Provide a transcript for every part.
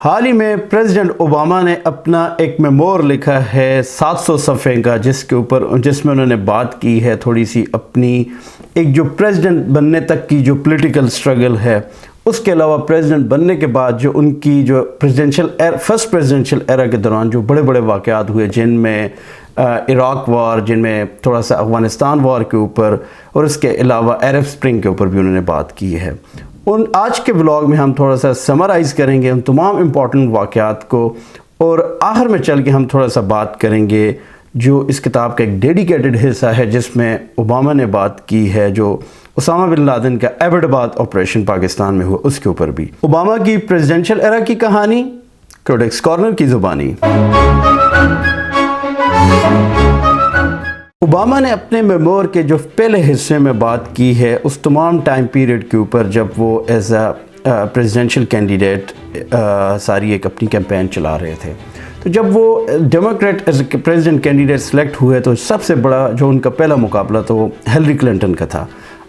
حال ہی میں president Obama نے اپنا ایک میمور لکھا ہے 700 صفحے کا، جس میں انہوں نے بات کی ہے تھوڑی سی اپنی ایک جو پریزیڈنٹ بننے تک کی جو پولیٹیکل سٹرگل ہے، اس کے علاوہ پریزیڈنٹ بننے کے بعد جو ان کی جو فرسٹ پریزیڈنشل ایرا کے دوران جو بڑے بڑے واقعات ہوئے، جن میں عراق وار، جن میں تھوڑا سا افغانستان وار کے اوپر، اور اس کے علاوہ عرب سپرنگ کے اوپر بھی انہوں نے بات کی ہے۔ آج کے ولاگ میں ہم تھوڑا سا سمرائز کریں گے ان تمام امپورٹنٹ واقعات کو، اور آخر میں چل کے ہم تھوڑا سا بات کریں گے جو اس کتاب کا ایک ڈیڈیکیٹڈ حصہ ہے، جس میں اوباما نے بات کی ہے جو اسامہ بن لادن کا ایبٹ آباد آپریشن پاکستان میں ہوا، اس کے اوپر بھی۔ اوباما کی پریزیڈنشل ایرا کی کہانی، کریٹکس کارنر کی زبانی۔ اوباما نے اپنے میمور کے جو پہلے حصے میں بات کی ہے اس تمام ٹائم پیریڈ کے اوپر جب وہ ایز اے پریزیڈنشل کینڈیڈیٹ ساری ایک اپنی کیمپین چلا رہے تھے۔ تو جب وہ Democrat as a president candidate select ہوئے تو سب سے بڑا جو ان کا پہلا مقابلہ تھا وہ ہیلری کلنٹن کا تھا۔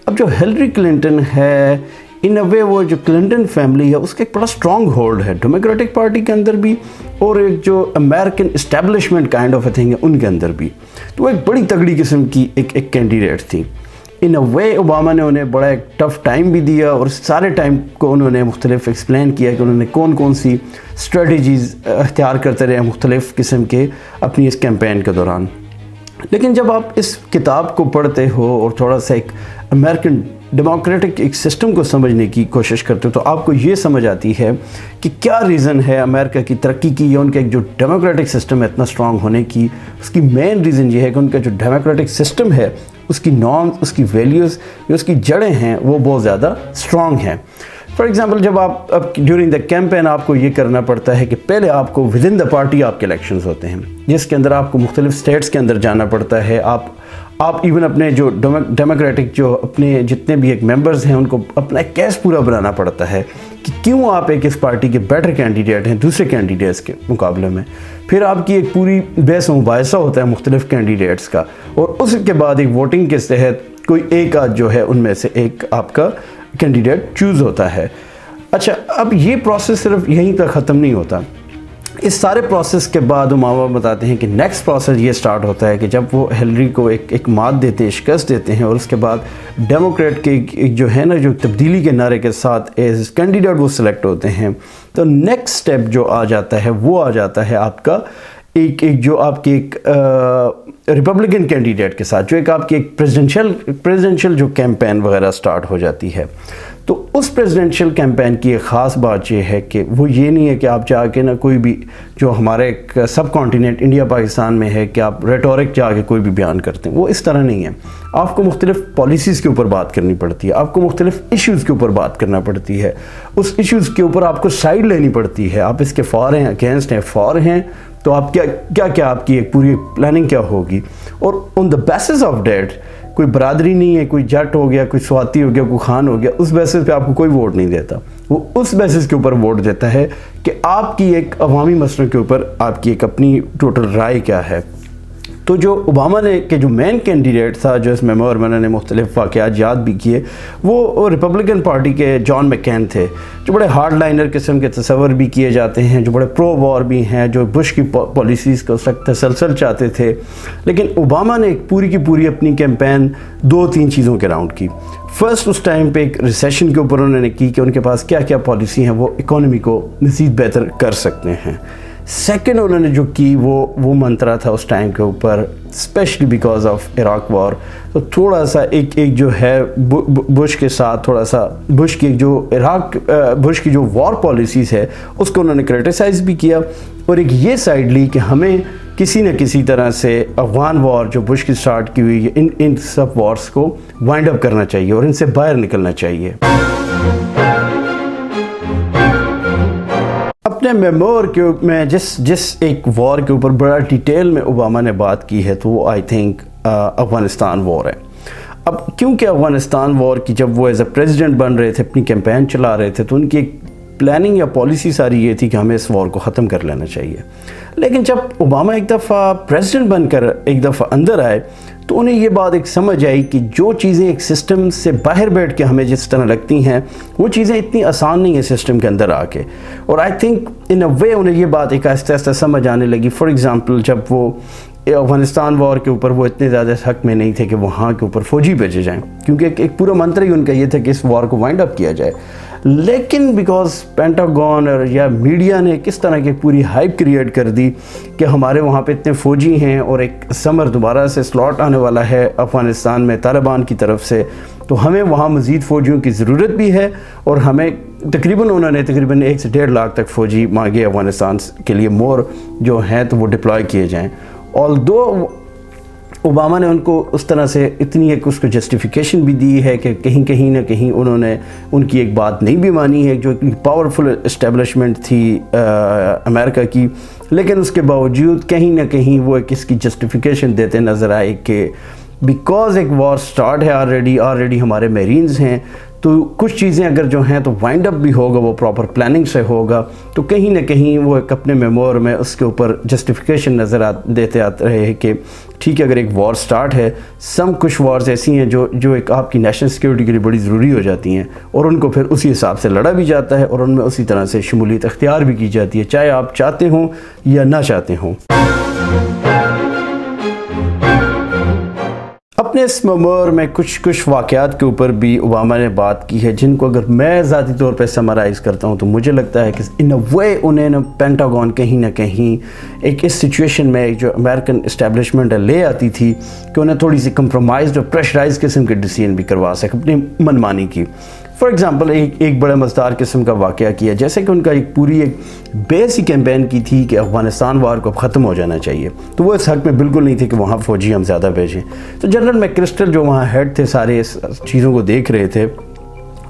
اب جو ہیلری کلنٹن ہے، ان اے وے وہ جو کلنٹن فیملی ہے اس کا ایک بڑا اسٹرانگ ہولڈ ہے ڈیموکریٹک پارٹی کے اندر بھی، اور ایک جو American establishment kind of a thing ہے ان کے اندر بھی، تو وہ ایک بڑی تگڑی قسم کی ایک کینڈیڈیٹ تھی۔ ان اے وے اوباما نے انہیں بڑا ایک ٹف ٹائم بھی دیا، اور سارے ٹائم کو انہوں نے مختلف ایکسپلین کیا کہ انہوں نے کون سی اسٹریٹجیز اختیار کرتے رہے مختلف قسم کے اپنی اس کیمپین کے دوران۔ لیکن جب آپ اس کتاب کو پڑھتے ہو اور تھوڑا سا ایک امریکن ڈیموکریٹک ایک سسٹم کو سمجھنے کی کوشش کرتے ہو تو آپ کو یہ سمجھ آتی ہے کہ کیا ریزن ہے امریکہ کی ترقی کی یا ان کا ایک جو ڈیموکریٹک سسٹم ہے اتنا اسٹرانگ ہونے کی۔ اس کی مین ریزن یہ ہے کہ ان کا جو ڈیموکریٹک سسٹم ہے اس کی نارمز، اس کی ویلیوز، جو اس کی جڑیں ہیں وہ بہت زیادہ اسٹرانگ ہیں۔ فار ایگزامپل جب آپ ڈیورنگ دا کیمپین آپ کو یہ کرنا پڑتا ہے کہ پہلے آپ کو ود ان دا پارٹی آپ کے الیکشنز ہوتے ہیں، جس کے اندر آپ کو مختلف اسٹیٹس کے اندر جانا پڑتا ہے۔ آپ ایون اپنے جو ڈیموکریٹک جو اپنے جتنے بھی ایک ممبرز ہیں ان کو اپنا ایک کیس پورا بنانا پڑتا ہے کہ کیوں آپ ایک اس پارٹی کے بیٹر کینڈیڈیٹ ہیں دوسرے کینڈیڈیٹس کے مقابلے میں۔ پھر آپ کی ایک پوری بحث و مباحثہ ہوتا ہے مختلف کینڈیڈیٹس کا، اور اس کے بعد ایک ووٹنگ کے تحت کوئی ایک آدھ جو ہے ان میں سے ایک آپ کا کینڈیڈیٹ چوز ہوتا ہے۔ اچھا، اب یہ پروسیس صرف یہیں تک ختم نہیں ہوتا۔ اس سارے پروسیس کے بعد اوباما بتاتے ہیں کہ نیکسٹ پروسیس یہ سٹارٹ ہوتا ہے کہ جب وہ ہیلری کو ایک مات دیتے ہیں، شکست دیتے ہیں، اور اس کے بعد ڈیموکریٹ کے ایک جو ہے نا جو تبدیلی کے نعرے کے ساتھ ایز کینڈیڈیٹ وہ سلیکٹ ہوتے ہیں، تو نیکسٹ سٹیپ جو آ جاتا ہے وہ آ جاتا ہے آپ کا ایک جو آپ کی ایک ریپبلکن کینڈیڈیٹ کے ساتھ، جو ایک آپ کی ایک پریزیڈنشل جو کیمپین وغیرہ سٹارٹ ہو جاتی ہے۔ تو اس پریزیڈنشل کیمپین کی ایک خاص بات یہ ہے کہ وہ یہ نہیں ہے کہ آپ جا کے نہ کوئی بھی جو ہمارے ایک سب کانٹیننٹ انڈیا پاکستان میں ہے کہ آپ ریٹورک جا کے کوئی بھی بیان کرتے ہیں، وہ اس طرح نہیں ہے۔ آپ کو مختلف پالیسیز کے اوپر بات کرنی پڑتی ہے، آپ کو مختلف ایشوز کے اوپر بات کرنا پڑتی ہے، اس ایشوز کے اوپر آپ کو سائڈ لینی پڑتی ہے، آپ اس کے فار ہیں، اگینسٹ ہیں، فار ہیں، تو آپ کیا آپ کی ایک پوری پلاننگ کیا ہوگی، اور آن دا بیسس آف دیٹ کوئی برادری نہیں ہے، کوئی جٹ ہو گیا، کوئی سواتی ہو گیا، کوئی خان ہو گیا، اس بیسس پہ آپ کو کوئی ووٹ نہیں دیتا، وہ اس بیسس کے اوپر ووٹ دیتا ہے کہ آپ کی ایک عوامی مسئلوں کے اوپر آپ کی ایک اپنی ٹوٹل رائے کیا ہے۔ تو جو اوباما نے کہ جو مین کینڈیڈیٹ تھا جو اس میمور میں انہوں نے مختلف واقعات یاد بھی کیے، وہ ریپبلکن پارٹی کے جان مکین تھے، جو بڑے ہارڈ لائنر قسم کے تصور بھی کیے جاتے ہیں، جو بڑے پرو وار بھی ہیں، جو بش کی پالیسیز کو سخت تسلسل چاہتے تھے۔ لیکن اوباما نے ایک پوری کی پوری اپنی کیمپین 2-3 چیزوں کے راؤنڈ کی۔ فرسٹ، اس ٹائم پہ ایک ریسیشن کے اوپر انہوں نے کی کہ ان کے پاس کیا کیا پالیسی ہیں وہ اکانومی کو مزید بہتر کر سکتے ہیں۔ سیکنڈ انہوں نے جو کی وہ منترا تھا اس ٹائم کے اوپر، اسپیشلی بیکاز آف عراق وار، تو تھوڑا سا ایک جو ہے بش کے ساتھ تھوڑا سا بش کی جو وار پالیسیز ہے اس کو انہوں نے کرٹیسائز بھی کیا، اور ایک یہ سائڈ لی کہ ہمیں کسی نہ کسی طرح سے افغان وار جو بش کی سٹارٹ کی ہوئی ان سب وارز کو وائنڈ اپ کرنا چاہیے اور ان سے باہر نکلنا چاہیے۔ اپنے میمور میں جس ایک وار کے اوپر بڑا ڈیٹیل میں اوباما نے بات کی ہے تو وہ آئی تھنک افغانستان وار ہے۔ اب کیونکہ افغانستان وار کی جب وہ ایز اے پریزیڈنٹ بن رہے تھے، اپنی کیمپین چلا رہے تھے، تو ان کی ایک پلاننگ یا پالیسی ساری یہ تھی کہ ہمیں اس وار کو ختم کر لینا چاہیے۔ لیکن جب اوباما ایک دفعہ پریزیڈنٹ بن کر ایک دفعہ اندر آئے تو انہیں یہ بات ایک سمجھ آئی کہ جو چیزیں ایک سسٹم سے باہر بیٹھ کے ہمیں جس طرح لگتی ہیں وہ چیزیں اتنی آسان نہیں ہیں سسٹم کے اندر آ کے. اور آئی تھنک ان اے وے انہیں یہ بات ایک آہستہ آہستہ سمجھ آنے لگی. فار ایگزامپل جب وہ افغانستان وار کے اوپر وہ اتنے زیادہ حق میں نہیں تھے کہ وہاں کے اوپر فوجی بھیجے جائیں، کیونکہ ایک پورا منتر ہی ان کا یہ تھا کہ اس وار کو وائنڈ اپ کیا جائے. لیکن بیکاز پینٹاگون اور یا میڈیا نے کس طرح کی پوری ہائپ کریٹ کر دی کہ ہمارے وہاں پہ اتنے فوجی ہیں اور ایک سمر دوبارہ سے سلاٹ آنے والا ہے افغانستان میں طالبان کی طرف سے، تو ہمیں وہاں مزید فوجیوں کی ضرورت بھی ہے، اور ہمیں انہوں نے تقریباً 1 سے 1.5 لاکھ تک فوجی مانگے افغانستان کے لیے، مور جو ہیں تو وہ ڈپلوائے کیے جائیں. آلدو اوباما نے ان کو اس طرح سے اتنی ایک اس کو جسٹیفیکیشن بھی دی ہے کہ کہیں نہ کہیں انہوں نے ان کی ایک بات نہیں بھی مانی ہے، جو پاورفل اسٹیبلشمنٹ تھی امریکا کی، لیکن اس کے باوجود کہیں نہ کہیں وہ ایک اس کی جسٹیفیکیشن دیتے نظر آئے کہ بیکاز ایک وار سٹارٹ ہے آلریڈی ہمارے میرینز ہیں، تو کچھ چیزیں اگر جو ہیں تو وائنڈ اپ بھی ہوگا، وہ پراپر پلاننگ سے ہوگا. تو کہیں نہ کہیں وہ ایک اپنے میمور میں اس کے اوپر جسٹیفیکیشن نظر دیتے آتے رہے ہیں کہ ٹھیک ہے اگر ایک وار سٹارٹ ہے، کچھ وارز ایسی ہیں جو ایک آپ کی نیشنل سیکیورٹی کے لیے بڑی ضروری ہو جاتی ہیں، اور ان کو پھر اسی حساب سے لڑا بھی جاتا ہے اور ان میں اسی طرح سے شمولیت اختیار بھی کی جاتی ہے، چاہے آپ چاہتے ہوں یا نہ چاہتے ہوں. اپنے اس میمور میں کچھ واقعات کے اوپر بھی اوباما نے بات کی ہے، جن کو اگر میں ذاتی طور پہ سمرائز کرتا ہوں تو مجھے لگتا ہے کہ ان اے وے انہیں پینٹاگون کہیں نہ کہیں ایک اس سچویشن میں جو امریکن اسٹیبلشمنٹ لے آتی تھی کہ انہیں تھوڑی سی کمپرومائزڈ اور پریشرائز قسم کے ڈیسیژن بھی کروا سکے اپنی منمانی کی. فار ایگزامپل ایک بڑا مزدار قسم کا واقعہ کیا، جیسے کہ ان کا ایک پوری بیس ہی کیمپین کی تھی کہ افغانستان وار کو ختم ہو جانا چاہیے، تو وہ اس حق میں بالکل نہیں تھے کہ وہاں فوجی ہم زیادہ بھیجیں. تو جنرل میک کرسٹل جو وہاں ہیڈ تھے سارے اس چیزوں کو دیکھ رہے تھے،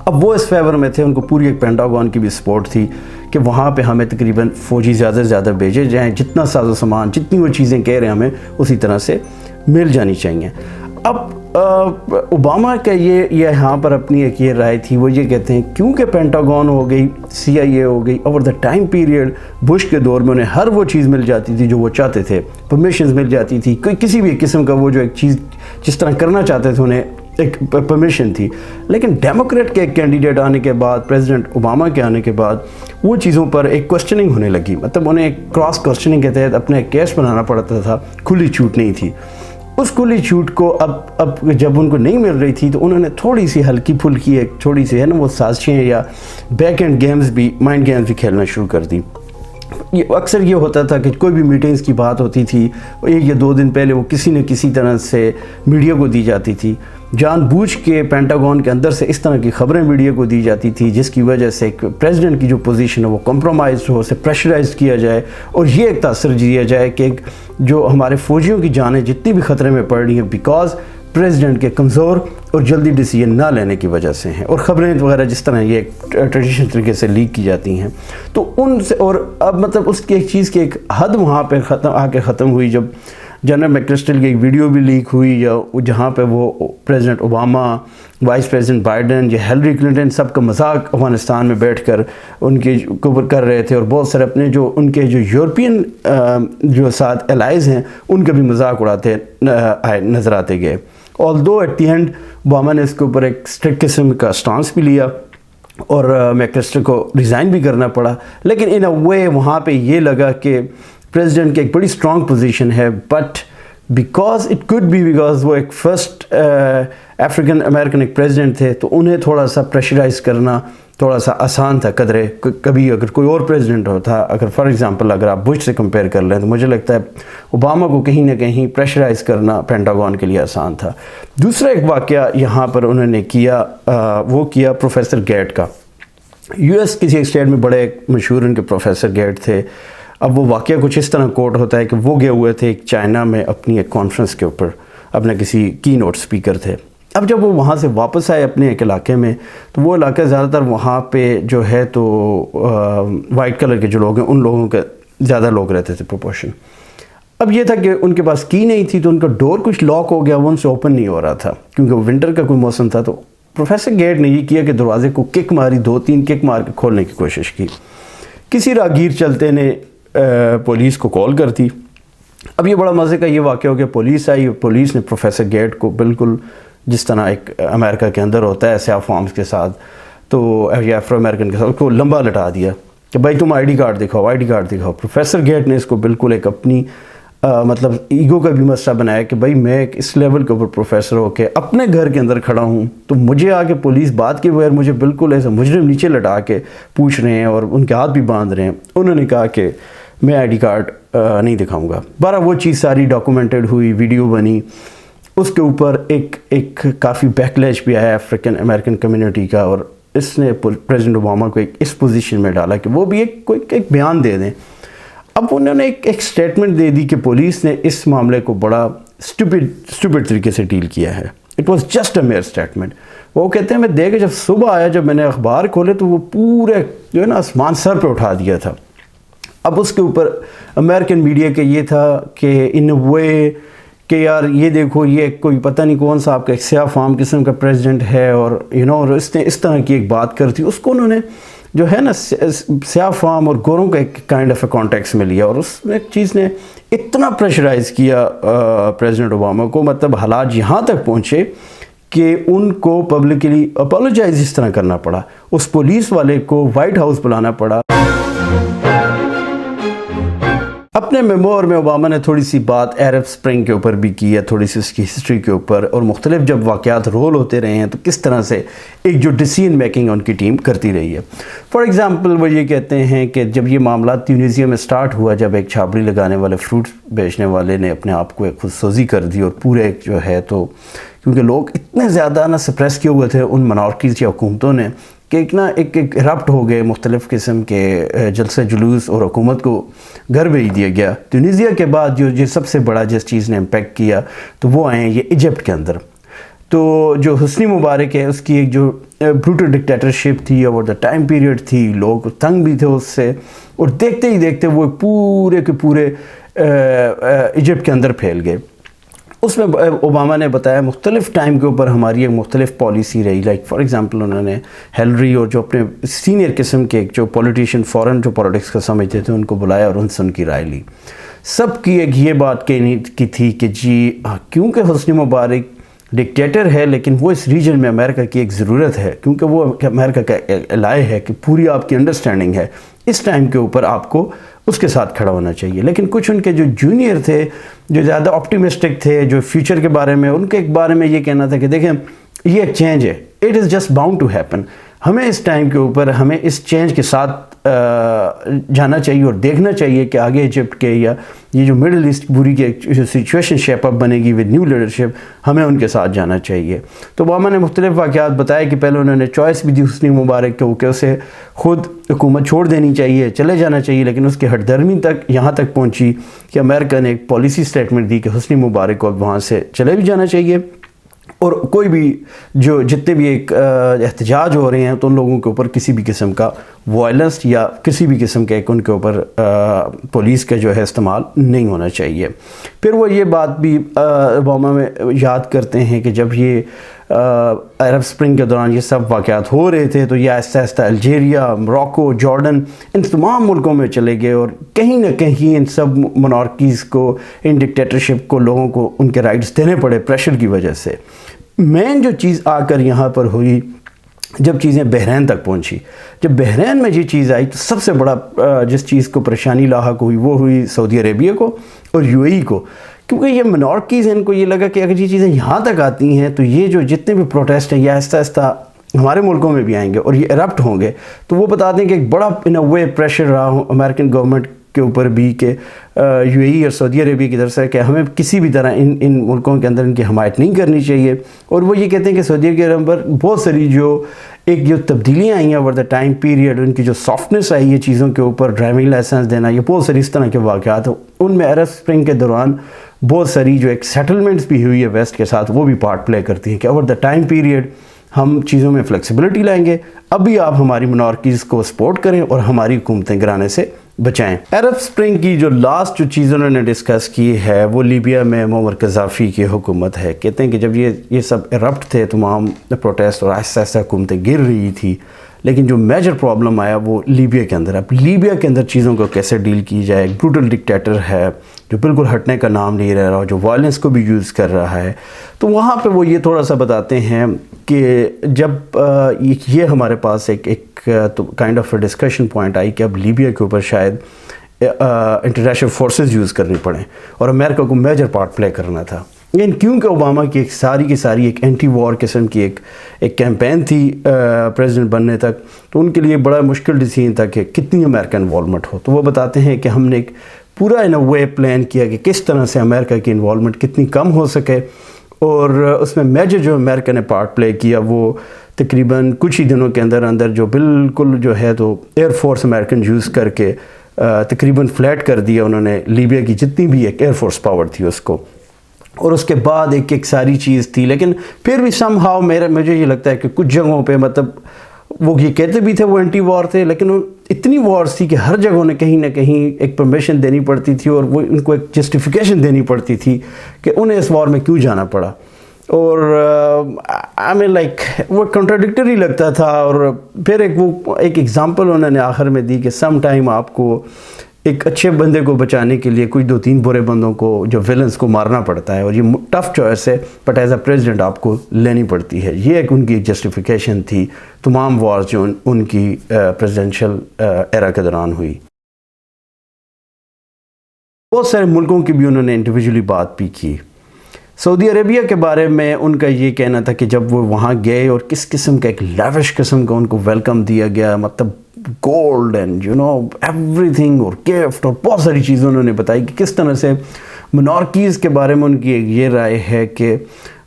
اب وہ اس فیور میں تھے، ان کو پوری ایک پینٹاگون کی بھی سپورٹ تھی کہ وہاں پہ ہمیں تقریباً فوجی زیادہ سے زیادہ بھیجے جائیں، جتنا ساز و سامان جتنی وہ چیزیں کہہ رہے ہیں ہمیں اسی طرح سے مل جانی چاہیے. اب اوباما کا یہ یہاں پر اپنی ایک یہ رائے تھی، وہ یہ کہتے ہیں کیونکہ پینٹاگون ہو گئی، CIA ہو گئی، over the time period Bush کے دور میں انہیں ہر وہ چیز مل جاتی تھی جو وہ چاہتے تھے، پرمیشنز مل جاتی تھی، کسی بھی قسم کا وہ جو ایک چیز جس طرح کرنا چاہتے تھے انہیں ایک پرمیشن تھی. لیکن ڈیموکریٹ کے ایک کینڈیڈیٹ آنے کے بعد، پریزیڈنٹ اوباما کے آنے کے بعد وہ چیزوں پر ایک کوسچننگ ہونے لگی، مطلب انہیں ایک کراس کوسچننگ کے تحت اپنا ایک کیس بنانا پڑتا تھا، کھلی چھوٹ نہیں تھی. اس کھلی چھوٹ کو اب جب ان کو نہیں مل رہی تھی تو انہوں نے تھوڑی سی ہلکی پھلکی ایک تھوڑی سی ہے نا وہ سازشیں یا بیک اینڈ گیمز بھی، مائنڈ گیمز بھی کھیلنا شروع کر دی. اکثر یہ ہوتا تھا کہ کوئی بھی میٹنگز کی بات ہوتی تھی 1 یا 2 دن پہلے وہ کسی نہ کسی طرح سے میڈیا کو دی جاتی تھی، جان بوجھ کے پینٹاگون کے اندر سے اس طرح کی خبریں میڈیا کو دی جاتی تھی جس کی وجہ سے ایک پریزیڈنٹ کی جو پوزیشن ہے وہ کمپرومائزڈ ہو، اسے پریشرائز کیا جائے اور یہ ایک تاثر دیا جائے کہ جو ہمارے فوجیوں کی جانیں جتنی بھی خطرے میں پڑ رہی ہیں بیکاز پریزیڈنٹ کے کمزور اور جلدی ڈیسیژن نہ لینے کی وجہ سے ہیں، اور خبریں وغیرہ جس طرح یہ ایک ٹریڈیشنل طریقے سے لیک کی جاتی ہیں. تو ان سے اور اب مطلب اس کی ایک چیز کی ایک حد وہاں پہ ختم ہوئی جب جنرل میک کرسٹل کی ایک ویڈیو بھی لیک ہوئی یا جہاں پہ وہ president Obama, vice president Biden یا ہیلری کلنٹن سب کا مذاق افغانستان میں بیٹھ کر ان کے اوپر کر رہے تھے، اور بہت سارے اپنے جو ان کے جو یورپین جو ساتھ الائز ہیں ان کا بھی مذاق اڑاتے نظر آتے گئے. Although at the end Obama نے اس کے اوپر ایک اسٹرکٹ قسم کا سٹانس بھی لیا اور میک کرسٹل کو ریزائن بھی کرنا پڑا. لیکن ان اے وے وہاں پہ یہ لگا کہ پریزیڈنٹ کی ایک بڑی اسٹرانگ پوزیشن ہے، بٹ بیکاز وہ ایک فرسٹ افریقن امریکن ایک پریزیڈنٹ تھے تو انہیں تھوڑا سا پریشرائز کرنا تھوڑا سا آسان تھا قدرے. کبھی اگر کوئی اور پریزیڈنٹ ہوتا، اگر فار ایگزامپل اگر آپ بش سے کمپیئر کر لیں تو مجھے لگتا ہے اوباما کو کہیں نہ کہیں پریشرائز کرنا پینٹاگون کے لیے آسان تھا. دوسرا ایک واقعہ یہاں پر انہوں نے کیا، وہ کیا پروفیسر گیٹ کا. US کسی ایک اسٹیٹ میں بڑے مشہور ان کے پروفیسر گیٹ تھے. اب وہ واقعہ کچھ اس طرح کوٹ ہوتا ہے کہ وہ گئے ہوئے تھے ایک چائنا میں اپنی ایک کانفرنس کے اوپر، اپنے کسی کی نوٹ اسپیکر تھے. اب جب وہ وہاں سے واپس آئے اپنے ایک علاقے میں تو وہ علاقہ زیادہ تر وہاں پہ جو ہے تو وائٹ کلر کے جو لوگ ہیں ان لوگوں کے زیادہ لوگ رہتے تھے پروپورشن. اب یہ تھا کہ ان کے پاس کی نہیں تھی تو ان کا ڈور کچھ لاک ہو گیا، وہ ان سے اوپن نہیں ہو رہا تھا کیونکہ وہ ونٹر کا کوئی موسم تھا. تو پروفیسر گیٹ نے یہ کیا کہ دروازے کو کک ماری، 2-3 کک مار کے کھولنے کی کوشش کی. کسی راہگیر چلتے نے پولیس کو کال کر دی اب یہ بڑا مزے کا یہ واقعہ ہو گیا، پولیس آئی، پولیس نے پروفیسر گیٹ کو بالکل جس طرح ایک امریکہ کے اندر ہوتا ہے سیاہ فارمز کے ساتھ تو یا افرو امریکن کے ساتھ، اس کو لمبا لٹا دیا کہ بھائی تم آئی ڈی کارڈ دکھاؤ، آئی ڈی کارڈ دکھاؤ۔ پروفیسر گیٹ نے اس کو بالکل ایک اپنی مطلب ایگو کا بھی مسئلہ بنایا کہ بھائی میں ایک اس لیول کے اوپر پروفیسر ہو کے اپنے گھر کے اندر کھڑا ہوں تو مجھے آ کے پولیس بات کے بغیر مجھے بالکل ایسا مجرم نیچے لٹا کے پوچھ رہے ہیں اور ان کے ہاتھ بھی باندھ رہے ہیں۔ انہوں نے کہا کہ میں آئی ڈی کارڈ نہیں دکھاؤں گا۔ بارہ وہ چیز ساری ڈاکومنٹڈ ہوئی، ویڈیو بنی، اس کے اوپر ایک کافی بیکلیش بھی آیا افریقن امریکن کمیونٹی کا، اور اس نے پریزیڈنٹ اوباما کو اس پوزیشن میں ڈالا کہ وہ بھی ایک بیان دے دیں۔ اب انہوں نے ایک سٹیٹمنٹ دے دی کہ پولیس نے اس معاملے کو بڑا اسٹوپڈ طریقے سے ڈیل کیا ہے۔ It was just a mere statement. وہ کہتے ہیں میں دیکھ کے جب صبح آیا، جب میں نے اخبار کھولے تو وہ پورے جو ہے نا آسمان سر پہ اٹھا دیا تھا۔ اب اس کے اوپر امریکن میڈیا کا یہ تھا کہ ان وے کہ یار یہ دیکھو یہ کوئی پتہ نہیں کون سا آپ کا ایک سیاہ فام قسم کا پریزیڈنٹ ہے، اور اور اس نے اس طرح کی ایک بات کر دی۔ اس کو انہوں نے جو ہے نا سیاہ فام اور گوروں کا ایک کائنڈ آف اے کانٹیکس میں لیا، اور اس ایک چیز نے اتنا پریشرائز کیا پریزیڈنٹ اوباما کو، مطلب حالات یہاں تک پہنچے کہ ان کو پبلکلی اپولوجائز اس طرح کرنا پڑا، اس پولیس والے کو وائٹ ہاؤس بلانا پڑا۔ اپنے میمور میں اوباما نے تھوڑی سی بات عرب اسپرنگ کے اوپر بھی کی ہے، تھوڑی سی اس کی ہسٹری کے اوپر، اور مختلف جب واقعات رول ہوتے رہے ہیں تو کس طرح سے ایک جو ڈیسیژن میکنگ ان کی ٹیم کرتی رہی ہے۔ فار ایگزامپل وہ یہ کہتے ہیں کہ جب یہ معاملات تیونیزیا میں سٹارٹ ہوا، جب ایک چھابڑی لگانے والے فروٹس بیچنے والے نے اپنے آپ کو ایک خودسوزی کر دی، اور پورے ایک جو ہے تو کیونکہ لوگ اتنے زیادہ نا سپریس کیے ہوئے تھے ان منارکیز یا حکومتوں نے کہ ایک ربٹ ہو گئے، مختلف قسم کے جلسے جلوس، اور حکومت کو گھر بھیج دیا گیا۔ تیونیزیا کے بعد جو سب سے بڑا جس چیز نے امپیکٹ کیا تو وہ آئے ہیں یہ ایجپٹ کے اندر۔ تو جو حسنی مبارک ہے اس کی ایک جو بروٹل ڈکٹیٹرشپ تھی اوور دا ٹائم پیریڈ تھی، لوگ تنگ بھی تھے اس سے، اور دیکھتے ہی دیکھتے وہ پورے کے پورے ایجپٹ کے اندر پھیل گئے۔ اس میں اوباما نے بتایا مختلف ٹائم کے اوپر ہماری ایک مختلف پالیسی رہی، لائک فار ایگزامپل انہوں نے ہیلری اور جو اپنے سینئر قسم کے جو پولیٹیشین فورن جو پولیٹکس کا سمجھتے تھے ان کو بلایا اور ان سے ان کی رائے لی۔ سب کی ایک یہ بات کی تھی کہ جی کیونکہ حسنی مبارک ڈکٹیٹر ہے لیکن وہ اس ریجن میں امریکہ کی ایک ضرورت ہے، کیونکہ وہ امریکہ کا الائے ہے کہ پوری آپ کی انڈرسٹینڈنگ ہے، اس ٹائم کے اوپر آپ کو اس کے ساتھ کھڑا ہونا چاہیے۔ لیکن کچھ ان کے جو جونیئر تھے، جو زیادہ آپٹیمسٹک تھے، جو فیوچر کے بارے میں، ان کے ایک بارے میں یہ کہنا تھا کہ دیکھیں یہ ایک چینج ہے، it is just bound to happen, ہمیں اس ٹائم کے اوپر ہمیں اس چینج کے ساتھ جانا چاہیے اور دیکھنا چاہیے کہ آگے ایجپٹ کے یا یہ جو مڈل ایسٹ پوری کی جو سچویشن شیپ اپ بنے گی ود نیو لیڈرشپ، ہمیں ان کے ساتھ جانا چاہیے۔ تو اوباما نے مختلف واقعات بتائے کہ پہلے انہوں نے چوائس بھی دی حسنی مبارک کو کہ اسے خود حکومت چھوڑ دینی چاہیے، چلے جانا چاہیے، لیکن اس کی ہٹ درمی تک یہاں تک پہنچی کہ امریکہ نے ایک پالیسی سٹیٹمنٹ دی کہ حسنی مبارک کو اب وہاں سے چلے بھی جانا چاہیے، اور کوئی بھی جو جتنے بھی ایک احتجاج ہو رہے ہیں تو ان لوگوں کے اوپر کسی بھی قسم کا وائلنس یا کسی بھی قسم کے ان کے اوپر پولیس کا جو ہے استعمال نہیں ہونا چاہیے۔ پھر وہ یہ بات بھی اوباما میں یاد کرتے ہیں کہ جب یہ عرب اسپرنگ کے دوران یہ سب واقعات ہو رہے تھے تو یہ آہستہ آہستہ الجیریا، موراکو، جارڈن، ان تمام ملکوں میں چلے گئے، اور کہیں نہ کہیں ان سب منارکیز کو، ان ڈکٹیٹرشپ کو لوگوں کو ان کے رائٹس دینے پڑے پریشر کی وجہ سے۔ مین جو چیز آ کر یہاں پر ہوئی جب چیزیں بحرین تک پہنچی، جب بحرین میں یہ چیز آئی تو سب سے بڑا جس چیز کو پریشانی لاحق ہوئی وہ ہوئی سعودی عربیہ کو اور یو اے ای کو، کیونکہ یہ منارکیز ہیں، ان کو یہ لگا کہ اگر یہ چیزیں یہاں تک آتی ہیں تو یہ جو جتنے بھی پروٹیسٹ ہیں یہ آہستہ آہستہ ہمارے ملکوں میں بھی آئیں گے اور یہ ایرپٹ ہوں گے۔ تو وہ بتاتے ہیں کہ ایک بڑا ان اے وے پریشر رہا امریکن گورنمنٹ کے اوپر بھی کہ یو اے ای اور سعودی عربیہ کی طرف سے کہ ہمیں کسی بھی طرح ان ملکوں کے اندر ان کی حمایت نہیں کرنی چاہیے، اور وہ یہ کہتے ہیں کہ سعودی عربیہ پر بہت ساری جو تبدیلیاں آئی ہیں اوور دا ٹائم پیریڈ، ان کی جو سافٹنس آئی ہے چیزوں کے اوپر، ڈرائیونگ لائسنس دینا، یہ بہت ساری اس طرح کے واقعات ہیں۔ ان میں عرب اسپرنگ کے دوران بہت ساری جو ایک سیٹلمنٹس بھی ہوئی ہے ویسٹ کے ساتھ، وہ بھی پارٹ پلے کرتی ہیں کہ اوور دا ٹائم پیریڈ ہم چیزوں میں فلیکسیبلٹی لائیں گے، اب بھی آپ ہماری منارکیز کو سپورٹ کریں اور ہماری حکومتیں گرانے سے بچائیں۔ عرب اسپرنگ کی جو لاسٹ جو چیز انہوں نے ڈسکس کی ہے وہ لیبیا میں معمر قذافی کی حکومت ہے۔ کہتے ہیں کہ جب یہ سب ایرپٹ تھے تمام پروٹیسٹ اور آہستہ آہستہ حکومتیں گر رہی تھی لیکن جو میجر پرابلم آیا وہ لیبیا کے اندر. اب لیبیا کے اندر چیزوں کو کیسے ڈیل کی جائے. ایک بروٹل ڈکٹیٹر ہے جو بالکل ہٹنے کا نام نہیں رہ رہا, جو وائلنس کو بھی یوز کر رہا ہے. تو وہاں پہ وہ یہ تھوڑا سا بتاتے ہیں کہ جب یہ ہمارے پاس ایک kind of discussion point I کہ اب لیبیا کے اوپر شاید انٹرنیشنل فورسز یوز کرنی پڑیں اور امریکہ کو میجر پارٹ پلے کرنا تھا. لیکن کیونکہ اوباما کی ایک ساری کی ساری ایک اینٹی وار قسم کی ایک کیمپین تھی پریزیڈنٹ بننے تک, تو ان کے لیے بڑا مشکل ڈیسیجن تھا کہ کتنی امریکن انوالومنٹ ہو. تو وہ بتاتے ہیں کہ ہم نے ایک پورا ان اے وے پلان کیا کہ کس طرح سے امریکہ کی انوالومنٹ کتنی کم ہو سکے, اور اس میں میجر جو امریکہ نے پارٹ پلے کیا وہ تقریباً کچھ ہی دنوں کے اندر جو بالکل جو ہے تو ایئر فورس امریکن یوز کر کے تقریباً فلیٹ کر دیا انہوں نے لیبیا کی جتنی بھی ایک ایئر فورس پاور تھی اس کو. اور اس کے بعد ایک ساری چیز تھی, لیکن پھر بھی سم ہاؤ مجھے یہ لگتا ہے کہ کچھ جگہوں پہ مطلب وہ یہ کہتے بھی تھے وہ اینٹی وار تھے, لیکن اتنی وارز تھی کہ ہر جگہوں نے کہیں نہ کہیں ایک پرمیشن دینی پڑتی تھی اور وہ ان کو ایک جسٹیفیکیشن دینی پڑتی تھی کہ انہیں اس وار میں کیوں جانا پڑا. اور وہ کنٹراڈکٹری لگتا تھا. اور پھر ایک ایگزامپل انہوں نے آخر میں دی کہ سم ٹائم آپ کو ایک اچھے بندے کو بچانے کے لیے کچھ 2-3 برے بندوں کو جو ویلنس کو مارنا پڑتا ہے, اور یہ ٹف چوائس ہے بٹ ایز اے پریزیڈنٹ آپ کو لینی پڑتی ہے. یہ ایک ان کی جسٹیفیکیشن تھی تمام وارز جو ان کی پریزیڈنشل ایرا کے دوران ہوئی. بہت سارے ملکوں کی بھی انہوں نے انڈیویجولی بات بھی کی. سعودی عربیہ کے بارے میں ان کا یہ کہنا تھا کہ جب وہ وہاں گئے اور کس قسم کا ایک لیوش قسم کا ان کو ویلکم دیا گیا, مطلب گولڈ اینڈ ایوری تھنگ اور گفٹ اور بہت ساری چیزیں انہوں نے بتائی کہ کس طرح سے منارکیز کے بارے میں ان کی یہ رائے ہے کہ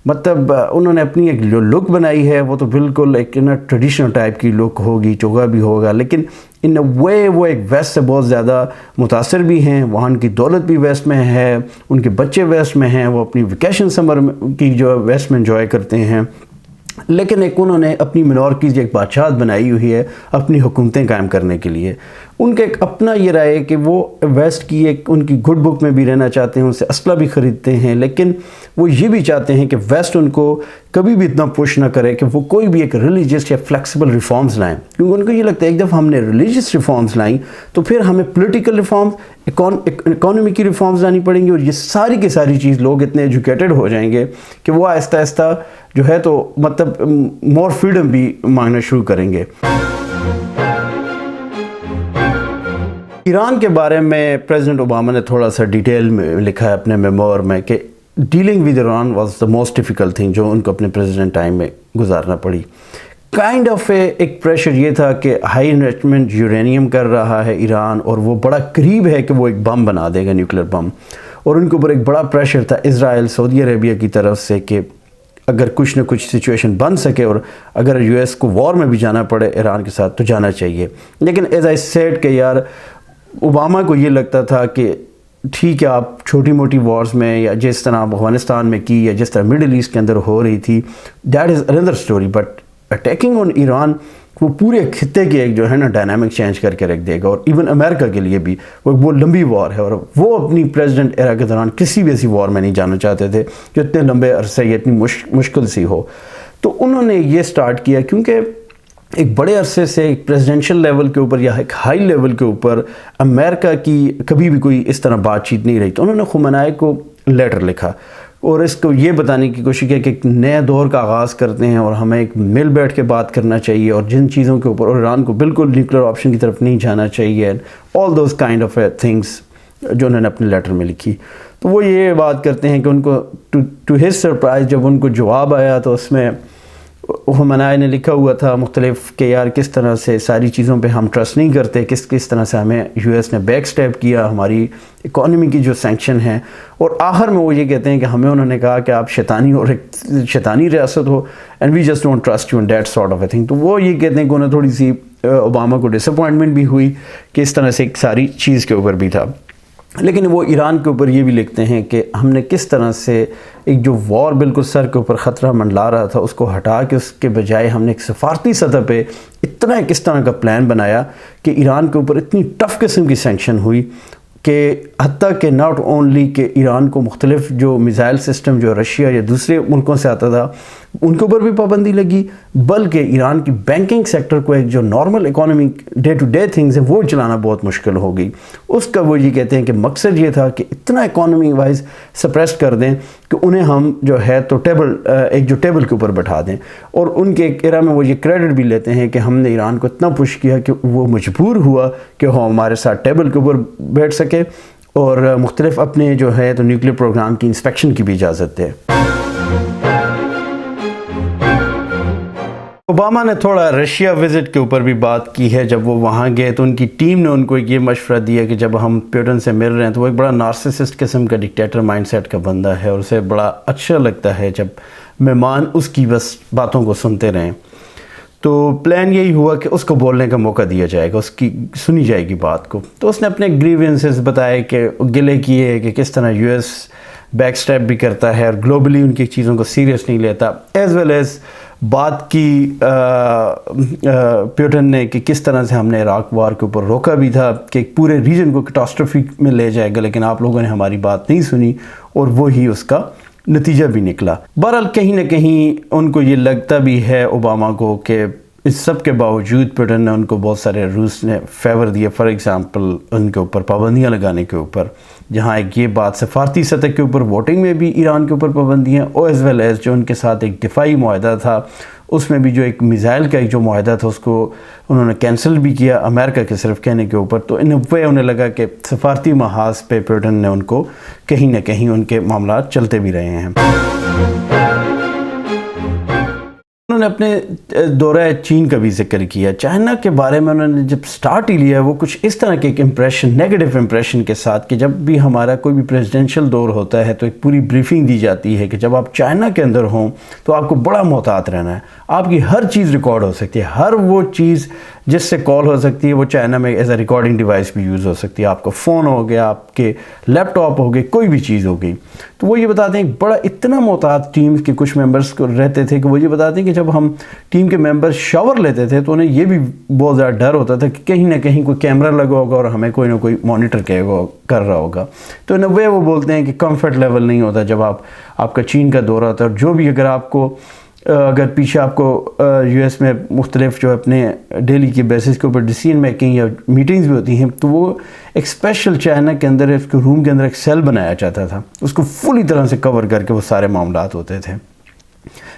مطلب انہوں نے اپنی ایک جو لک بنائی ہے وہ تو بالکل ایک ٹریڈیشنل ٹائپ کی لک ہوگی, چوگا بھی ہوگا, لیکن ان وے وہ ایک ویسٹ سے بہت زیادہ متاثر بھی ہیں. وہاں ان کی دولت بھی ویسٹ میں ہے, ان کے بچے ویسٹ میں ہیں, وہ اپنی ویکیشن سمر کی جو ویسٹ میں انجوائے کرتے ہیں. لیکن ایک انہوں نے اپنی منارکیز ایک بادشاہت بنائی ہوئی ہے اپنی حکومتیں قائم کرنے کے لیے. ان کا ایک اپنا یہ رائے ہے کہ وہ ویسٹ کی ایک ان کی گڈ بک میں بھی رہنا چاہتے ہیں, ان سے اسلحہ بھی خریدتے ہیں, لیکن وہ یہ بھی چاہتے ہیں کہ ویسٹ ان کو کبھی بھی اتنا پش نہ کرے کہ وہ کوئی بھی ایک ریلیجیس یا فلیکسیبل ریفارمز لائیں. کیونکہ ان کو یہ لگتا ہے ایک دفعہ ہم نے ریلیجیس ریفارمز لائیں تو پھر ہمیں پولیٹیکل ریفارمز, اکانومی کی ریفارمز لانی پڑیں گی, اور یہ ساری کی ساری چیز لوگ اتنے ایجوکیٹڈ ہو جائیں گے کہ وہ آہستہ آہستہ جو ہے تو مطلب مور فریڈم بھی مانگنا شروع کریں گے. ایران کے بارے میں پریزیڈنٹ اوباما نے تھوڑا سا ڈیٹیل میں لکھا ہے اپنے میمور میں کہ dealing with Iran was the most difficult thing جو ان کو اپنے پریزیڈنٹ ٹائم میں گزارنا پڑی. کائنڈ آف ایک پریشر یہ تھا کہ ہائی انویسٹمنٹ یورینیم کر رہا ہے ایران, اور وہ بڑا قریب ہے کہ وہ ایک بم بنا دے گا, نیوکلیر بم, اور ان کے اوپر ایک بڑا پریشر تھا اسرائیل سعودی عربیہ کی طرف سے کہ اگر کچھ نہ کچھ سچویشن بن سکے اور اگر یو ایس کو وار میں بھی جانا پڑے ایران کے ساتھ تو جانا چاہیے. لیکن ایز آئی سیڈ کہ یار اوباما کو یہ لگتا تھا کہ ٹھیک ہے آپ چھوٹی موٹی وارز میں یا جس طرح افغانستان میں کی یا جس طرح مڈل ایسٹ کے اندر ہو رہی تھی, دیٹ از اندر story, but attacking on Iran وہ پورے خطے کی ایک جو ہے نا ڈائنامک چینج کر کے رکھ دے گا, اور ایون امریکہ کے لیے بھی وہ لمبی وار ہے, اور وہ اپنی پریزیڈنٹ ایرا کے دوران کسی بھی ایسی وار میں نہیں جانا چاہتے تھے جو اتنے لمبے عرصے یا اتنی مشکل سی ہو. تو انہوں نے یہ سٹارٹ کیا کیونکہ ایک بڑے عرصے سے ایک پریزیڈنشل لیول کے اوپر یا ایک ہائی لیول کے اوپر امریکہ کی کبھی بھی کوئی اس طرح بات چیت نہیں رہی. تو انہوں نے خمینائی کو لیٹر لکھا اور اس کو یہ بتانے کی کوشش کی کہ ایک نئے دور کا آغاز کرتے ہیں اور ہمیں ایک مل بیٹھ کے بات کرنا چاہیے, اور جن چیزوں کے اوپر, اور ایران کو بالکل نیوکلیر آپشن کی طرف نہیں جانا چاہیے, all those kind of things جو انہوں نے اپنے لیٹر میں لکھی. تو وہ یہ بات کرتے ہیں کہ ان کو ٹو ہز سرپرائز جب ان کو جواب آیا تو اس میں خمینائی نے لکھا ہوا تھا مختلف کہ یار کس طرح سے ساری چیزوں پہ ہم ٹرسٹ نہیں کرتے, کس طرح سے ہمیں یو ایس نے بیک سٹیپ کیا, ہماری اکانومی کی جو سینکشن ہیں, اور آخر میں وہ یہ کہتے ہیں کہ ہمیں انہوں نے کہا کہ آپ شیطانی اور ایک شیطانی ریاست ہو and we just don't trust you in that sort of a thing. تو وہ یہ کہتے ہیں کہ انہیں تھوڑی سی اوباما کو ڈس اپوائنٹمنٹ بھی ہوئی کہ اس طرح سے ایک ساری چیز کے اوپر بھی تھا. لیکن وہ ایران کے اوپر یہ بھی لکھتے ہیں کہ ہم نے کس طرح سے ایک جو وار بالکل سر کے اوپر خطرہ منڈلا رہا تھا اس کو ہٹا کے اس کے بجائے ہم نے ایک سفارتی سطح پہ اتنا کس طرح کا پلان بنایا کہ ایران کے اوپر اتنی ٹف قسم کی سینکشن ہوئی کہ حتیٰ کہ ناٹ اونلی کہ ایران کو مختلف جو میزائل سسٹم جو رشیا یا دوسرے ملکوں سے آتا تھا ان کے اوپر بھی پابندی لگی، بلکہ ایران کی بینکنگ سیکٹر کو ایک جو normal economy day to day things ہیں وہ چلانا بہت مشکل ہو گئی۔ اس کا وہ یہ کہتے ہیں کہ مقصد یہ تھا کہ اتنا اکانومی وائز سپریس کر دیں کہ انہیں ہم جو ہے تو ٹیبل کے اوپر بٹھا دیں، اور ان کے ایک ایرا میں وہ یہ کریڈٹ بھی لیتے ہیں کہ ہم نے ایران کو اتنا پش کیا کہ وہ مجبور ہوا کہ وہ ہمارے ساتھ ٹیبل کے اوپر بیٹھ سکے اور مختلف اپنے جو ہے تو نیوکلیر پروگرام کی انسپیکشن کی بھی اجازت دے۔ اوباما نے تھوڑا رشیا وزٹ کے اوپر بھی بات کی ہے۔ جب وہ وہاں گئے تو ان کی ٹیم نے ان کو یہ مشورہ دیا کہ جب ہم پیوٹن سے مل رہے ہیں تو وہ ایک بڑا نارسسسٹ قسم کا ڈکٹیٹر مائنڈ سیٹ کا بندہ ہے، اور اسے بڑا اچھا لگتا ہے جب مہمان اس کی بس باتوں کو سنتے رہیں۔ تو پلان یہی ہوا کہ اس کو بولنے کا موقع دیا جائے گا، اس کی سنی جائے گی بات کو۔ تو اس نے اپنے گریوینسز بتائے کہ گلے کیے کہ کس طرح یو ایس بیک سٹیپ بھی کرتا ہے اور گلوبلی ان کی چیزوں کو سیریس نہیں لیتا، ایز ویل ایز بات کی پیوٹن نے کہ کس طرح سے ہم نے عراق وار کے اوپر روکا بھی تھا کہ ایک پورے ریجن کو کیٹاسٹروفی میں لے جائے گا، لیکن آپ لوگوں نے ہماری بات نہیں سنی، اور وہی اس کا نتیجہ بھی نکلا۔ بہرحال کہیں نہ کہیں ان کو یہ لگتا بھی ہے اوباما کو کہ اس سب کے باوجود پیوٹن نے ان کو بہت سارے روس نے فیور دیے، فار ایگزامپل ان کے اوپر پابندیاں لگانے کے اوپر، جہاں ایک یہ بات سفارتی سطح کے اوپر ووٹنگ میں بھی ایران کے اوپر پابندیاں، اور ایز ویل ایز جو ان کے ساتھ ایک دفاعی معاہدہ تھا اس میں بھی جو ایک میزائل کا ایک جو معاہدہ تھا اس کو انہوں نے کینسل بھی کیا امریکہ کے صرف کہنے کے اوپر۔ تو ان وے انہیں لگا کہ سفارتی محاذ پہ پیوٹن نے ان کو کہیں نہ کہیں ان کے معاملات چلتے بھی رہے ہیں۔ انہوں نے اپنے دورہ چین کا بھی ذکر کیا۔ چائنا کے بارے میں انہوں نے جب سٹارٹ ہی لیا وہ کچھ اس طرح کے ایک امپریشن، نیگیٹو امپریشن کے ساتھ کہ جب بھی ہمارا کوئی بھی پریزیڈنشل دور ہوتا ہے تو ایک پوری بریفنگ دی جاتی ہے کہ جب آپ چائنا کے اندر ہوں تو آپ کو بڑا محتاط رہنا ہے، آپ کی ہر چیز ریکارڈ ہو سکتی ہے، ہر وہ چیز جس سے کال ہو سکتی ہے وہ چائنا میں ایز اے ریکارڈنگ ڈیوائس بھی یوز ہو سکتی ہے، آپ کا فون ہو گیا، آپ کے لیپ ٹاپ ہو گئے، کوئی بھی چیز ہو گئی۔ تو وہ یہ بتاتے ہیں بڑا اتنا محتاط ٹیم کے کچھ ممبرس کو رہتے تھے کہ وہ یہ بتاتے ہیں کہ جب ہم ٹیم کے ممبر شاور لیتے تھے تو انہیں یہ بھی بہت زیادہ ڈر ہوتا تھا کہ کہیں نہ کہیں کوئی کیمرہ لگا ہوگا اور ہمیں کوئی نہ کوئی مانیٹر کر رہا ہوگا۔ تو ان وے وہ بولتے ہیں کہ کمفرٹ لیول نہیں ہوتا جب آپ کا چین کا دورہ ہوتا ہے، اور جو بھی اگر پیچھے آپ کو یو ایس میں مختلف جو اپنے ڈیلی کے بیسس کے اوپر ڈیسیژن میکنگ یا میٹنگز بھی ہوتی ہیں تو وہ ایک اسپیشل چائنا کے اندر اس کے روم کے اندر ایک سیل بنایا جاتا تھا، اس کو فلی طرح سے کور کر کے وہ سارے معاملات ہوتے تھے۔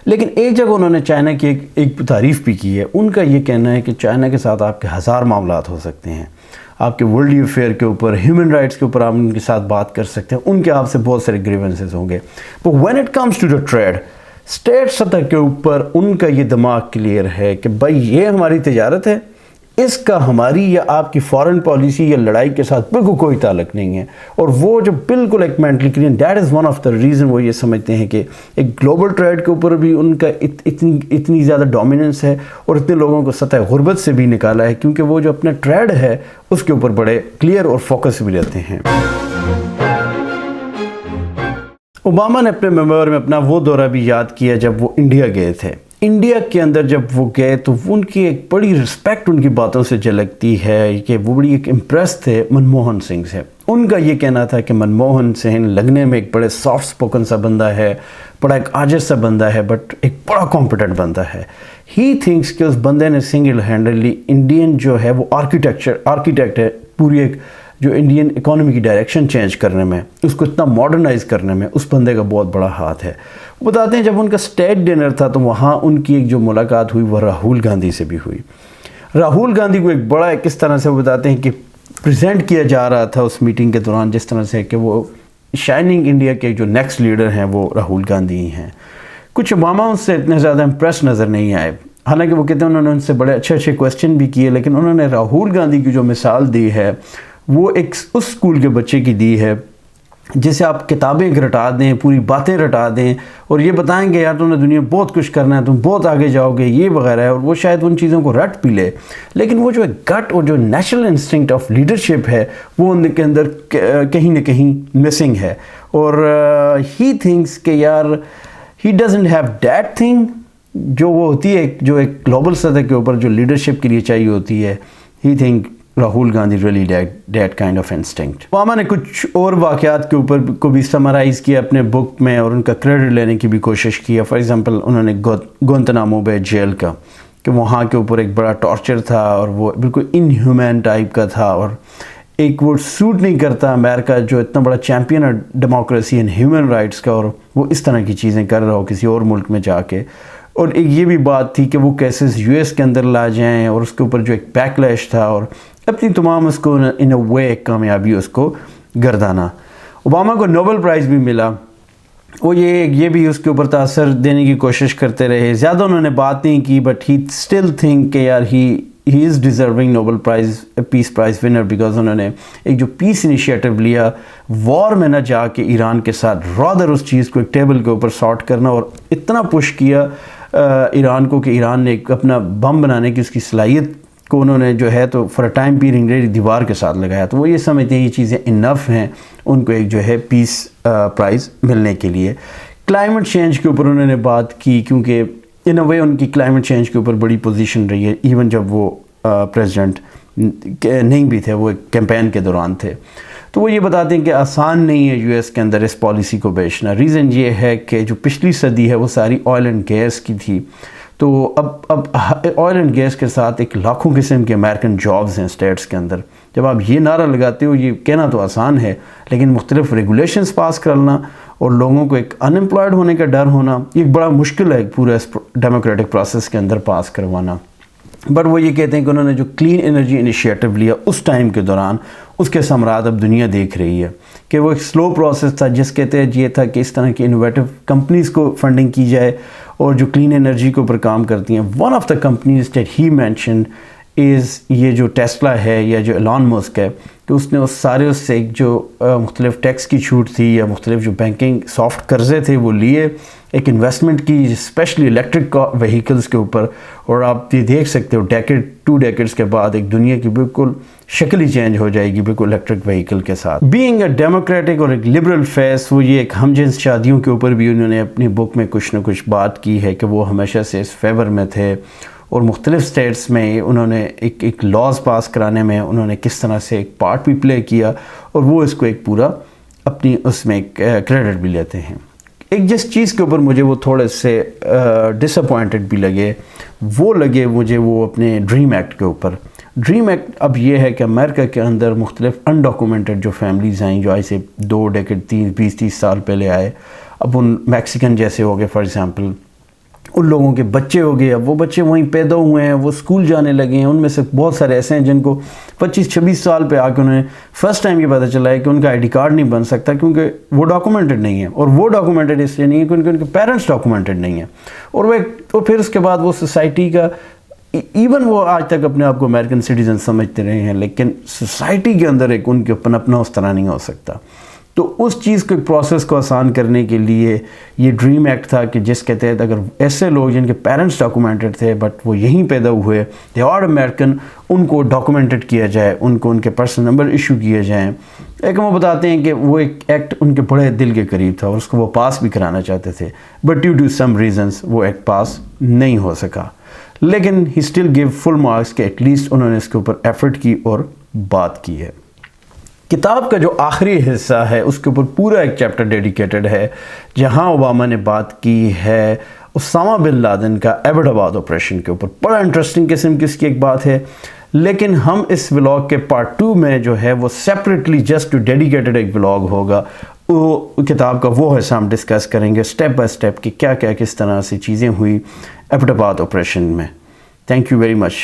لیکن ایک جگہ انہوں نے چائنا کی ایک تعریف بھی کی ہے، ان کا یہ کہنا ہے کہ چائنا کے ساتھ آپ کے 1000 معاملات ہو سکتے ہیں، آپ کے ورلڈ افیئر کے اوپر، ہیومن رائٹس کے اوپر آپ ان کے ساتھ بات کر سکتے ہیں، ان کے آپ سے بہت سارے گریونسز ہوں گے۔ But when it comes to the trade, state سطح کے اوپر ان کا یہ دماغ کلیئر ہے کہ بھائی یہ ہماری تجارت ہے، اس کا ہماری یا آپ کی فارن پالیسی یا لڑائی کے ساتھ بالکل کوئی تعلق نہیں ہے۔ اور وہ جو بالکل ایک mentally clear, that is one of the reason وہ یہ سمجھتے ہیں کہ ایک گلوبل ٹریڈ کے اوپر بھی ان کا اتنی زیادہ ڈومیننس ہے اور اتنے لوگوں کو سطح غربت سے بھی نکالا ہے، کیونکہ وہ جو اپنا ٹریڈ ہے اس کے اوپر بڑے کلیئر اور فوکس بھی رہتے ہیں۔ اوباما نے اپنے میمور میں اپنا وہ دورہ بھی یاد کیا جب وہ انڈیا گئے تھے۔ انڈیا کے اندر جب وہ گئے تو ان کی ایک بڑی رسپیکٹ ان کی باتوں سے جھلکتی ہے کہ وہ بڑی ایک امپریس تھے منموہن سنگھ سے۔ ان کا یہ کہنا تھا کہ منموہن سنگھ لگنے میں ایک بڑے سافٹ سپوکن سا بندہ ہے، بڑا ایک عاجز سا بندہ ہے، بٹ ایک بڑا کمپیٹنٹ بندہ ہے۔ ہی تھنکس کہ اس بندے نے سنگل ہینڈلی انڈین جو ہے وہ آرکیٹیکٹ ہے، پوری ایک جو انڈین اکانومی کی ڈائریکشن چینج کرنے میں، اس کو اتنا ماڈرنائز کرنے میں اس بندے کا بہت بڑا ہاتھ ہے۔ وہ بتاتے ہیں جب ان کا اسٹیٹ ڈنر تھا تو وہاں ان کی ایک جو ملاقات ہوئی وہ راہول گاندھی سے بھی ہوئی۔ راہول گاندھی کو ایک بڑا کس طرح سے وہ بتاتے ہیں کہ پریزنٹ کیا جا رہا تھا اس میٹنگ کے دوران، جس طرح سے کہ وہ شائننگ انڈیا کے جو نیکسٹ لیڈر ہیں وہ راہول گاندھی ہی ہیں۔ کچھ اوباما ان سے اتنے زیادہ امپریس نظر نہیں آئے، حالانکہ وہ کہتے ہیں انہوں نے ان سے بڑے اچھے کویسچن بھی کیے، لیکن انہوں نے راہول گاندھی کی جو مثال دی ہے وہ ایک اس اسکول کے بچے کی دی ہے جسے آپ کتابیں رٹا دیں، پوری باتیں رٹا دیں اور یہ بتائیں گے یار تم نے دنیا بہت کچھ کرنا ہے، تم بہت آگے جاؤ گے، یہ وغیرہ ہے، اور وہ شاید ان چیزوں کو رٹ بھی لے، لیکن وہ جو گٹ اور جو نیشنل انسٹنکٹ آف لیڈرشپ ہے وہ ان کے اندر کہیں نہ کہیں مسنگ ہے۔ اور ہی تھنکس کہ یار he doesn't have that thing جو وہ ہوتی ہے جو ایک گلوبل سطح کے اوپر جو لیڈرشپ کے لیے چاہیے ہوتی ہے۔ He think Rahul Gandhi really that kind of instinct. Obama نے کچھ اور واقعات کے اوپر کو بھی سمرائز کیا اپنے بک میں اور ان کا کریڈٹ لینے کی بھی کوشش کی. فار ایگزامپل انہوں نے گوانتانامو بے جیل کا کہ وہاں کے اوپر ایک بڑا ٹارچر تھا اور وہ بالکل انہیومین ٹائپ کا تھا اور ایک وہ سوٹ نہیں کرتا امریکہ جو اتنا بڑا چیمپئن ہے ڈیموکریسی اینڈ ہیومن رائٹس کا اور وہ اس طرح کی چیزیں کر رہا ہو کسی اور ملک میں جا کے. اور ایک یہ بھی بات تھی کہ وہ کیسز یو ایس کے اندر لا جائیں اور اس کے اوپر جو ایک بیک لیش تھا اور اپنی تمام اس کو ان اے وے ایک کامیابی اس کو گردانا. اوباما کو نوبل پرائز بھی ملا. وہ یہ بھی اس کے اوپر تاثر دینے کی کوشش کرتے رہے. زیادہ انہوں نے بات نہیں کی بٹ ہی اسٹل تھنک کہ یار he is deserving Nobel prize peace prize winner because انہوں نے ایک جو پیس انیشیٹو لیا وار میں نہ جا کے ایران کے ساتھ رادر اس چیز کو ایک ٹیبل کے اوپر سارٹ کرنا اور اتنا پش کیا ایران کو کہ ایران نے ایک اپنا بم بنانے کی اس کی صلاحیت کو انہوں نے جو ہے تو فار اے ٹائم پیریڈ دیوار کے ساتھ لگایا. تو وہ یہ سمجھتے ہیں یہ چیزیں انف ہیں ان کو ایک جو ہے پیس پرائز ملنے کے لیے. کلائمیٹ چینج کے اوپر انہوں نے بات کی کیونکہ ان اے وے ان کی کلائمیٹ چینج کے اوپر بڑی پوزیشن رہی ہے ایون جب وہ پریزیڈنٹ نہیں بھی تھے وہ ایک کیمپین کے دوران تھے. تو وہ یہ بتاتے ہیں کہ آسان نہیں ہے یو ایس کے اندر اس پالیسی کو بیچنا. ریزن یہ ہے کہ جو پچھلی صدی ہے وہ ساری آئل اینڈ گیس کی تھی. تو اب آئل اینڈ گیس کے ساتھ ایک لاکھوں قسم کے امریکن جابز ہیں اسٹیٹس کے اندر. جب آپ یہ نعرہ لگاتے ہو یہ کہنا تو آسان ہے لیکن مختلف ریگولیشنز پاس کرنا اور لوگوں کو ایک ان امپلائڈ ہونے کا ڈر ہونا یہ ایک بڑا مشکل ہے پورا اس ڈیموکریٹک پروسیس کے اندر پاس کروانا. بٹ وہ یہ کہتے ہیں کہ انہوں نے جو کلین انرجی انیشیٹو لیا اس ٹائم کے دوران اس کے ثمرات اب دنیا دیکھ رہی ہے کہ وہ ایک سلو پروسیس تھا جس کے تحت یہ تھا کہ اس طرح کی انوویٹو کمپنیز کو فنڈنگ کی جائے اور جو کلین انرجی کے اوپر کام کرتی ہیں. One of the companies that he mentioned is یہ جو ٹیسلا ہے یا جو ایلان مسک ہے کہ اس نے اس سے ایک جو مختلف ٹیکس کی چھوٹ تھی یا مختلف جو بینکنگ سافٹ قرضے تھے وہ لیے ایک انویسٹمنٹ کی اسپیشلی الیکٹرک وہیکلز کے اوپر. اور آپ یہ دیکھ سکتے ہو 2 ڈیکیڈز کے بعد ایک دنیا کی بالکل شکل ہی چینج ہو جائے گی بالکل الیکٹرک وہیکل کے ساتھ. بینگ اے ڈیموکریٹک اور ایک لبرل فیس وہ یہ ایک ہم جنس شادیوں کے اوپر بھی انہوں نے اپنی بک میں کچھ نہ کچھ بات کی ہے کہ وہ ہمیشہ سے اس فیور میں تھے اور مختلف سٹیٹس میں انہوں نے ایک لاز پاس کرانے میں انہوں نے کس طرح سے ایک پارٹ بھی پلے کیا اور وہ اس کو ایک پورا اپنی اس میں ایک کریڈٹ بھی لیتے ہیں. ایک جس چیز کے اوپر مجھے وہ تھوڑے سے ڈس اپوائنٹڈ بھی لگے مجھے وہ اپنے ڈریم ایکٹ کے اوپر. ڈریم ایکٹ اب یہ ہے کہ امریکہ کے اندر مختلف انڈاکومنٹڈ جو فیملیز آئیں جو ایسے 2 ڈیکیڈ 20-30 سال پہلے آئے اب ان میکسیکن جیسے ہو گئے فار ایگزامپل ان لوگوں کے بچے ہو گئے اب وہ بچے وہیں پیدا ہوئے ہیں وہ اسکول جانے لگے ہیں. ان میں سے بہت سارے ایسے ہیں جن کو 25-26 سال پہ آ کے انہیں فرسٹ ٹائم یہ پتہ چلا ہے کہ ان کا آئی ڈی کارڈ نہیں بن سکتا کیونکہ وہ ڈاکومنٹڈ نہیں ہے. اور وہ ڈاکومنٹڈ اس لیے نہیں ہے کیونکہ ان کے پیرنٹس ڈاکومنٹڈ نہیں ہیں. اور پھر اس کے بعد وہ سوسائٹی کا ایون وہ آج تک اپنے آپ کو امریکن سٹیزن سمجھتے رہے ہیں لیکن سوسائٹی کے اندر ایک ان کے اپنا اس طرح نہیں ہو سکتا. تو اس چیز کو پروسیس کو آسان کرنے کے لیے یہ ڈریم ایکٹ تھا کہ جس کے تحت اگر ایسے لوگ جن کے پیرنٹس ڈاکومنٹڈ تھے بٹ وہ یہیں پیدا ہوئے دے آر امریکن ان کو ڈاکومنٹڈ کیا جائے ان کو ان کے پرسنل نمبر ایشو کیے جائیں. ایک وہ بتاتے ہیں کہ وہ ایک ایکٹ ان کے بڑے دل کے قریب تھا اور اس کو وہ پاس بھی کرانا چاہتے تھے but due to some reasons وہ ایکٹ پاس نہیں ہو سکا لیکن ہی اسٹل گیو فل مارکس کہ ایٹ لیسٹ انہوں نے اس کے اوپر ایفرٹ کی اور بات کی ہے. کتاب کا جو آخری حصہ ہے اس کے اوپر پورا ایک چیپٹر ڈیڈیکیٹڈ ہے جہاں اوباما نے بات کی ہے اسامہ بن لادن کا ایبٹ آباد آپریشن کے اوپر. بڑا انٹرسٹنگ قسم کی اس کی ایک بات ہے لیکن ہم اس ولاگ کے پارٹ 2 میں جو ہے وہ سیپریٹلی جسٹ ٹو ڈیڈیکیٹڈ ایک ولاگ ہوگا. وہ کتاب کا وہ حصہ ہم ڈسکس کریں گے سٹیپ بائی سٹیپ کہ کیا کیا کس طرح سے چیزیں ہوئی ایبٹ آباد آپریشن میں. Thank you very much.